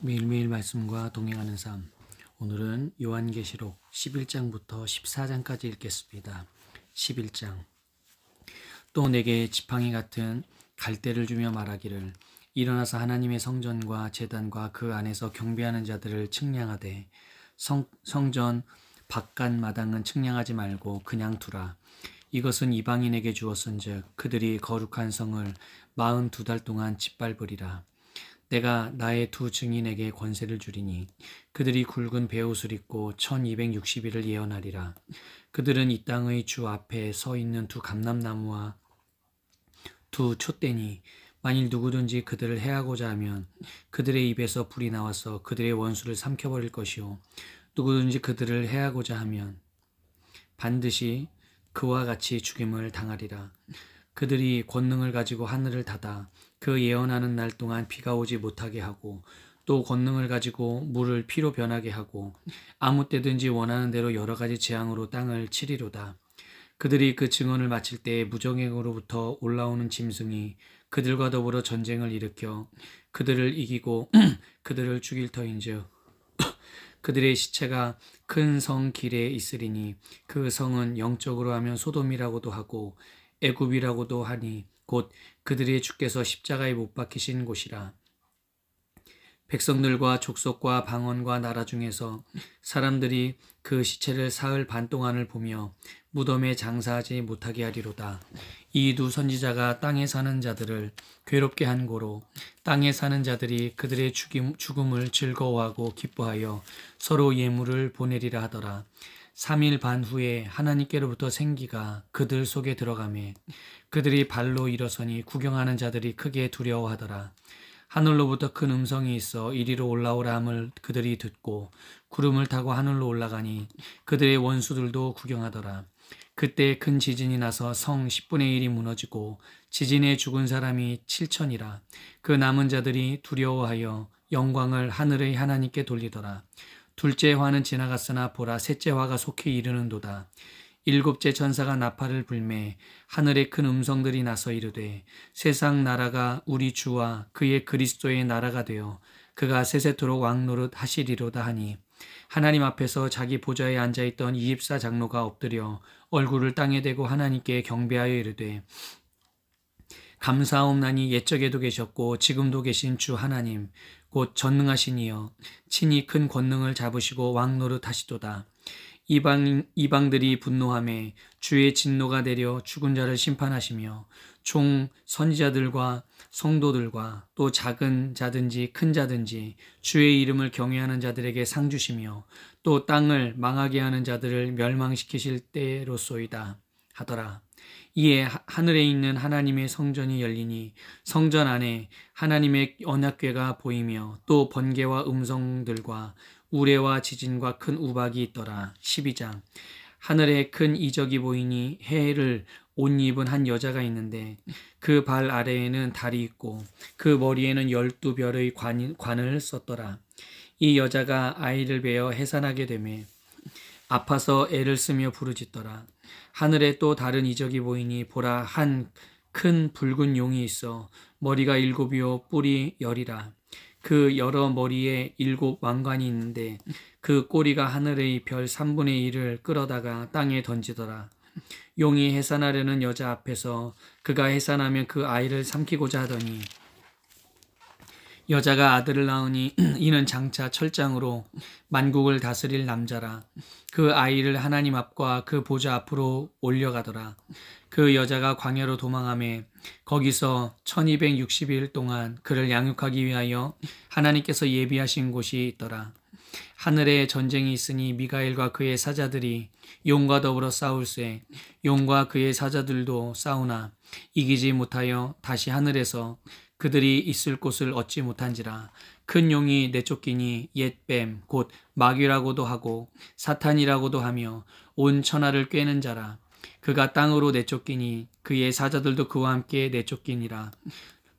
매일매일 말씀과 동행하는 삶. 오늘은 요한계시록 11장부터 14장까지 읽겠습니다. 11장. 또 내게 지팡이 같은 갈대를 주며 말하기를 일어나서 하나님의 성전과 제단과 그 안에서 경배하는 자들을 측량하되 성전 바깥 마당은 측량하지 말고 그냥 두라. 이것은 이방인에게 주었은즉 그들이 거룩한 성을 42달 동안 짓밟으리라. 내가 나의 두 증인에게 권세를 주리니 그들이 굵은 베옷을 입고 1260일을 예언하리라. 그들은 이 땅의 주 앞에 서 있는 두 감람나무와 두 촛대니 만일 누구든지 그들을 해하고자 하면 그들의 입에서 불이 나와서 그들의 원수를 삼켜버릴 것이요 누구든지 그들을 해하고자 하면 반드시 그와 같이 죽임을 당하리라. 그들이 권능을 가지고 하늘을 닫아 그 예언하는 날 동안 비가 오지 못하게 하고 또 권능을 가지고 물을 피로 변하게 하고 아무 때든지 원하는 대로 여러 가지 재앙으로 땅을 치리로다. 그들이 그 증언을 마칠 때에 무정행으로부터 올라오는 짐승이 그들과 더불어 전쟁을 일으켜 그들을 이기고 그들을 죽일 터인즉 그들의 시체가 큰 성 길에 있으리니 그 성은 영적으로 하면 소돔이라고도 하고 애굽이라고도 하니 곧 그들의 주께서 십자가에 못 박히신 곳이라. 백성들과 족속과 방언과 나라 중에서 사람들이 그 시체를 사흘 반 동안을 보며 무덤에 장사하지 못하게 하리로다. 이 두 선지자가 땅에 사는 자들을 괴롭게 한 고로 땅에 사는 자들이 그들의 죽음을 즐거워하고 기뻐하여 서로 예물을 보내리라 하더라. 3일 반 후에 하나님께로부터 생기가 그들 속에 들어가매 그들이 발로 일어서니 구경하는 자들이 크게 두려워하더라. 하늘로부터 큰 음성이 있어 이리로 올라오라 함을 그들이 듣고 구름을 타고 하늘로 올라가니 그들의 원수들도 구경하더라. 그때 큰 지진이 나서 성 10분의 1이 무너지고 지진에 죽은 사람이 7천이라. 그 남은 자들이 두려워하여 영광을 하늘의 하나님께 돌리더라. 둘째 화는 지나갔으나 보라 셋째 화가 속히 이르는도다. 일곱째 천사가 나팔을 불매 하늘에 큰 음성들이 나서 이르되 세상 나라가 우리 주와 그의 그리스도의 나라가 되어 그가 세세토록 왕노릇 하시리로다 하니 하나님 앞에서 자기 보좌에 앉아있던 24장로가 엎드려 얼굴을 땅에 대고 하나님께 경배하여 이르되 감사하옵나니 옛적에도 계셨고 지금도 계신 주 하나님 곧 전능하신 이여 친히 큰 권능을 잡으시고 왕노릇 하시도다. 이방들이 분노하매 주의 진노가 내려 죽은 자를 심판하시며 총 선지자들과 성도들과 또 작은 자든지 큰 자든지 주의 이름을 경외하는 자들에게 상 주시며 또 땅을 망하게 하는 자들을 멸망시키실 때로소이다 하더라. 이에 하늘에 있는 하나님의 성전이 열리니 성전 안에 하나님의 언약궤가 보이며 또 번개와 음성들과 우레와 지진과 큰 우박이 있더라. 12장. 하늘에 큰 이적이 보이니 해를 옷 입은 한 여자가 있는데 그 발 아래에는 달이 있고 그 머리에는 12별의 관을 썼더라. 이 여자가 아이를 베어 해산하게 되매 아파서 애를 쓰며 부르짖더라. 하늘에 또 다른 이적이 보이니 보라 한 큰 붉은 용이 있어 머리가 7이요 뿔이 10이라. 그 여러 머리에 7 왕관이 있는데 그 꼬리가 하늘의 별 3분의 1을 끌어다가 땅에 던지더라. 용이 해산하려는 여자 앞에서 그가 해산하면 그 아이를 삼키고자 하더니 여자가 아들을 낳으니 이는 장차 철장으로 만국을 다스릴 남자라. 그 아이를 하나님 앞과 그 보좌 앞으로 올려가더라. 그 여자가 광야로 도망하매 거기서 1260일 동안 그를 양육하기 위하여 하나님께서 예비하신 곳이 있더라. 하늘에 전쟁이 있으니 미가엘과 그의 사자들이 용과 더불어 싸울세 용과 그의 사자들도 싸우나 이기지 못하여 다시 하늘에서 그들이 있을 곳을 얻지 못한지라. 큰 용이 내쫓기니 옛뱀 곧 마귀라고도 하고 사탄이라고도 하며 온 천하를 꿰는 자라. 그가 땅으로 내쫓기니 그의 사자들도 그와 함께 내쫓기니라.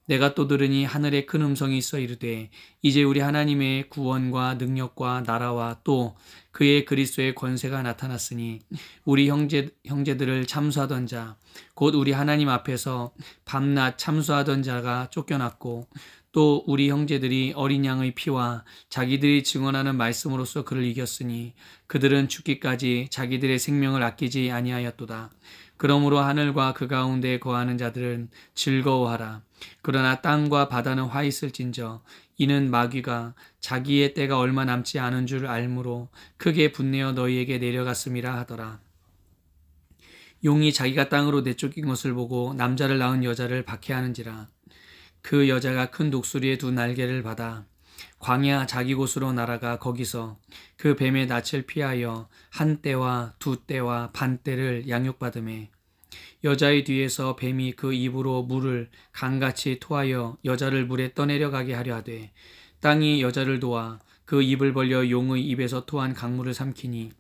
내가 또 들으니 하늘에 큰 음성이 있어 이르되 이제 우리 하나님의 구원과 능력과 나라와 또 그의 그리스도의 권세가 나타났으니 우리 형제들을 참수하던 자 곧 우리 하나님 앞에서 밤낮 참수하던 자가 쫓겨났고 또 우리 형제들이 어린 양의 피와 자기들이 증언하는 말씀으로써 그를 이겼으니 그들은 죽기까지 자기들의 생명을 아끼지 아니하였도다. 그러므로 하늘과 그 가운데 거하는 자들은 즐거워하라. 그러나 땅과 바다는 화 있을진저 이는 마귀가 자기의 때가 얼마 남지 않은 줄 알므로 크게 분내어 너희에게 내려갔음이라 하더라. 용이 자기가 땅으로 내쫓긴 것을 보고 남자를 낳은 여자를 박해하는지라. 그 여자가 큰 독수리의 두 날개를 받아 광야 자기 곳으로 날아가 거기서 그 뱀의 낯을 피하여 한 떼와 두 떼와 반 떼를 양육받음에 여자의 뒤에서 뱀이 그 입으로 물을 강같이 토하여 여자를 물에 떠내려가게 하려 하되 땅이 여자를 도와 그 입을 벌려 용의 입에서 토한 강물을 삼키니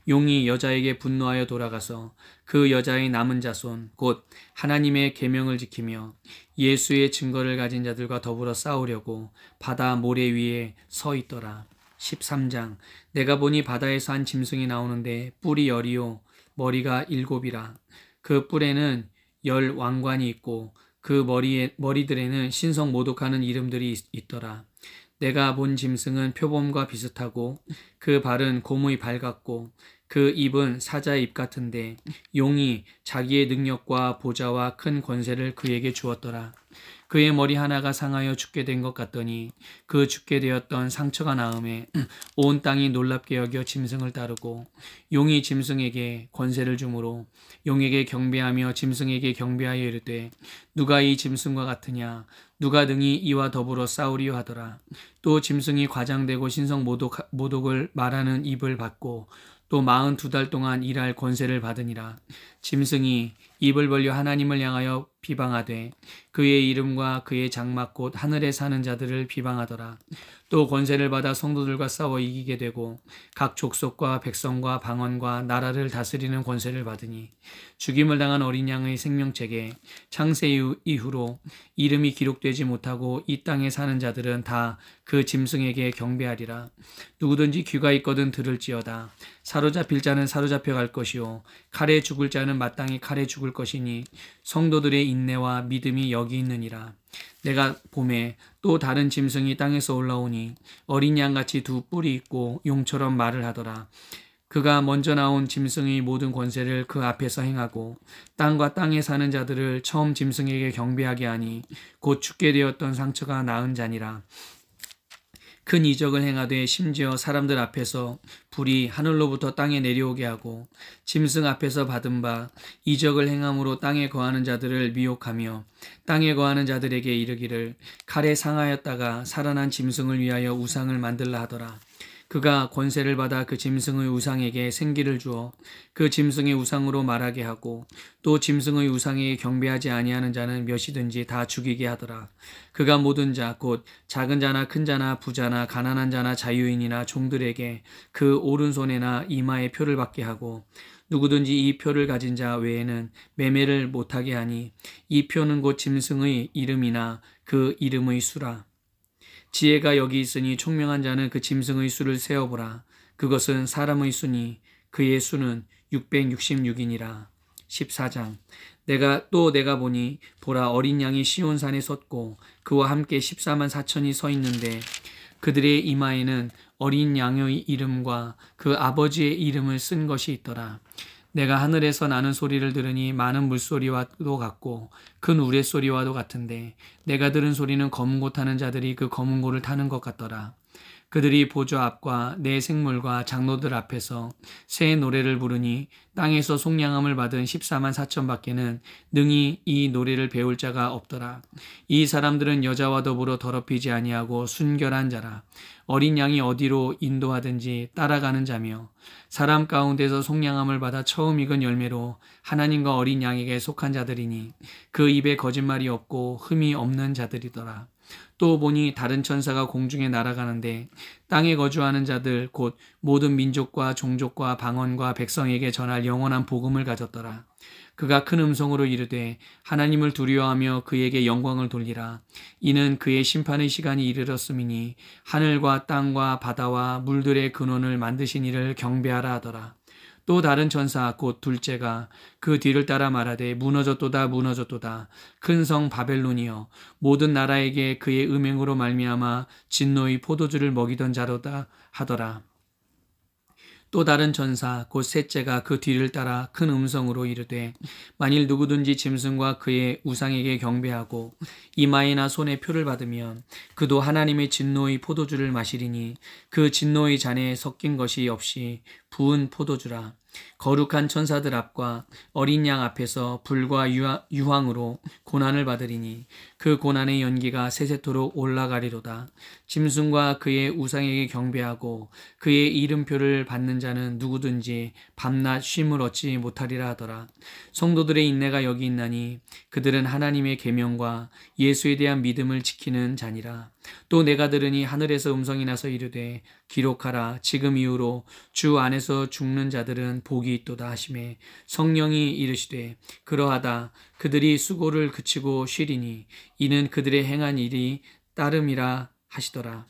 용이 여자에게 분노하여 돌아가서 그 여자의 남은 자손 곧 하나님의 계명을 지키며 예수의 증거를 가진 자들과 더불어 싸우려고 바다 모래 위에 서 있더라. 13장 내가 보니 바다에서 한 짐승이 나오는데 뿔이 10이요 머리가 7이라. 그 뿔에는 10 왕관이 있고 그 머리들에는 신성 모독하는 이름들이 있더라. 내가 본 짐승은 표범과 비슷하고 그 발은 곰의 발 같고 그 입은 사자의 입 같은데 용이 자기의 능력과 보좌와 큰 권세를 그에게 주었더라. 그의 머리 하나가 상하여 죽게 된 것 같더니 그 죽게 되었던 상처가 나음에 온 땅이 놀랍게 여겨 짐승을 따르고 용이 짐승에게 권세를 주므로 용에게 경배하며 짐승에게 경배하여 이르되 누가 이 짐승과 같으냐 누가 능히 이와 더불어 싸우리요 하더라. 또 짐승이 과장되고 신성 모독을 말하는 입을 받고 또 42달 동안 일할 권세를 받으니라. 짐승이 입을 벌려 하나님을 향하여 비방하되 그의 이름과 그의 장막 곧 하늘에 사는 자들을 비방하더라. 또 권세를 받아 성도들과 싸워 이기게 되고 각 족속과 백성과 방언과 나라를 다스리는 권세를 받으니 죽임을 당한 어린 양의 생명책에 창세 이후로 이름이 기록되지 못하고 이 땅에 사는 자들은 다 그 짐승에게 경배하리라. 누구든지 귀가 있거든 들을지어다. 사로잡힐 자는 사로잡혀 갈 것이요 칼에 죽을 자는 마땅히 칼에 죽을 것이니 성도들의 인내와 믿음이 여기 있느니라. 내가 봄에 또 다른 짐승이 땅에서 올라오니 어린 양같이 두 뿔이 있고 용처럼 말을 하더라. 그가 먼저 나온 짐승의 모든 권세를 그 앞에서 행하고 땅과 땅에 사는 자들을 처음 짐승에게 경배하게 하니 곧 죽게 되었던 상처가 나은 자니라. 큰 이적을 행하되 심지어 사람들 앞에서 불이 하늘로부터 땅에 내려오게 하고 짐승 앞에서 받은 바 이적을 행함으로 땅에 거하는 자들을 미혹하며 땅에 거하는 자들에게 이르기를 칼에 상하였다가 살아난 짐승을 위하여 우상을 만들라 하더라. 그가 권세를 받아 그 짐승의 우상에게 생기를 주어 그 짐승의 우상으로 말하게 하고 또 짐승의 우상에게 경배하지 아니하는 자는 몇이든지 다 죽이게 하더라. 그가 모든 자 곧 작은 자나 큰 자나 부자나 가난한 자나 자유인이나 종들에게 그 오른손에나 이마에 표를 받게 하고 누구든지 이 표를 가진 자 외에는 매매를 못하게 하니 이 표는 곧 짐승의 이름이나 그 이름의 수라. 지혜가 여기 있으니 총명한 자는 그 짐승의 수를 세어보라. 그것은 사람의 수니 그의 수는 666이니라. 14장 내가 보니 보라 어린 양이 시온산에 섰고 그와 함께 14만 4천이 서 있는데 그들의 이마에는 어린 양의 이름과 그 아버지의 이름을 쓴 것이 있더라. 내가 하늘에서 나는 소리를 들으니 많은 물소리와도 같고 큰 우레소리와도 같은데 내가 들은 소리는 검은 고 타는 자들이 그 검은 고를 타는 것 같더라. 그들이 보좌 앞과 내 생물과 장로들 앞에서 새 노래를 부르니 땅에서 속량함을 받은 14만 4천 밖에는 능히 이 노래를 배울 자가 없더라. 이 사람들은 여자와 더불어 더럽히지 아니하고 순결한 자라. 어린 양이 어디로 인도하든지 따라가는 자며 사람 가운데서 속량함을 받아 처음 익은 열매로 하나님과 어린 양에게 속한 자들이니 그 입에 거짓말이 없고 흠이 없는 자들이더라. 또 보니 다른 천사가 공중에 날아가는데 땅에 거주하는 자들 곧 모든 민족과 종족과 방언과 백성에게 전할 영원한 복음을 가졌더라. 그가 큰 음성으로 이르되 하나님을 두려워하며 그에게 영광을 돌리라. 이는 그의 심판의 시간이 이르렀음이니 하늘과 땅과 바다와 물들의 근원을 만드신 이를 경배하라 하더라. 또 다른 천사 곧 둘째가 그 뒤를 따라 말하되 무너졌도다 무너졌도다 큰 성 바벨론이여 모든 나라에게 그의 음행으로 말미암아 진노의 포도주를 먹이던 자로다 하더라. 또 다른 천사 곧 셋째가 그 뒤를 따라 큰 음성으로 이르되 만일 누구든지 짐승과 그의 우상에게 경배하고 이마에나 손에 표를 받으면 그도 하나님의 진노의 포도주를 마시리니 그 진노의 잔에 섞인 것이 없이 부은 포도주라. 거룩한 천사들 앞과 어린 양 앞에서 불과 유황으로 고난을 받으리니 그 고난의 연기가 세세토록 올라가리로다. 짐승과 그의 우상에게 경배하고 그의 이름표를 받는 자는 누구든지 밤낮 쉼을 얻지 못하리라 하더라. 성도들의 인내가 여기 있나니 그들은 하나님의 계명과 예수에 대한 믿음을 지키는 자니라. 또 내가 들으니 하늘에서 음성이 나서 이르되 기록하라. 지금 이후로 주 안에서 죽는 자들은 복이 있도다 하시매 성령이 이르시되 그러하다. 그들이 수고를 그치고 쉬리니 이는 그들의 행한 일이 따름이라 하시더라.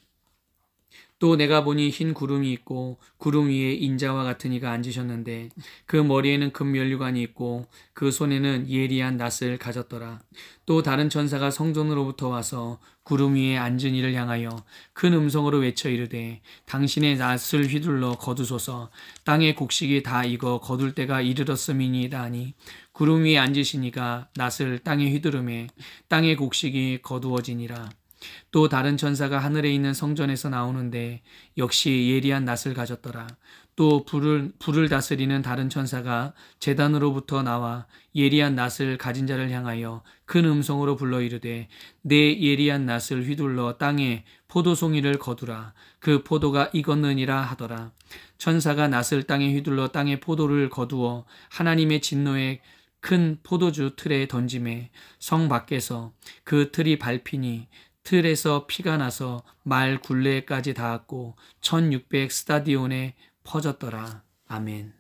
또 내가 보니 흰 구름이 있고 구름 위에 인자와 같은 이가 앉으셨는데 그 머리에는 금면류관이 있고 그 손에는 예리한 낫을 가졌더라. 또 다른 천사가 성전으로부터 와서 구름 위에 앉은 이를 향하여 큰 음성으로 외쳐 이르되 당신의 낫을 휘둘러 거두소서. 땅의 곡식이 다 익어 거둘 때가 이르렀음이니이다 하니 구름 위에 앉으신 이가 낫을 땅에 휘두르매 땅의 곡식이 거두어지니라. 또 다른 천사가 하늘에 있는 성전에서 나오는데 역시 예리한 낫을 가졌더라. 또 불을 다스리는 다른 천사가 제단으로부터 나와 예리한 낫을 가진 자를 향하여 큰 음성으로 불러 이르되 내 예리한 낫을 휘둘러 땅에 포도송이를 거두라. 그 포도가 익었느니라 하더라. 천사가 낫을 땅에 휘둘러 땅에 포도를 거두어 하나님의 진노의 큰 포도주 틀에 던지매 성 밖에서 그 틀이 밟히니 틀에서 피가 나서 말 굴레까지 닿았고 1600 스타디온에 퍼졌더라. 아멘.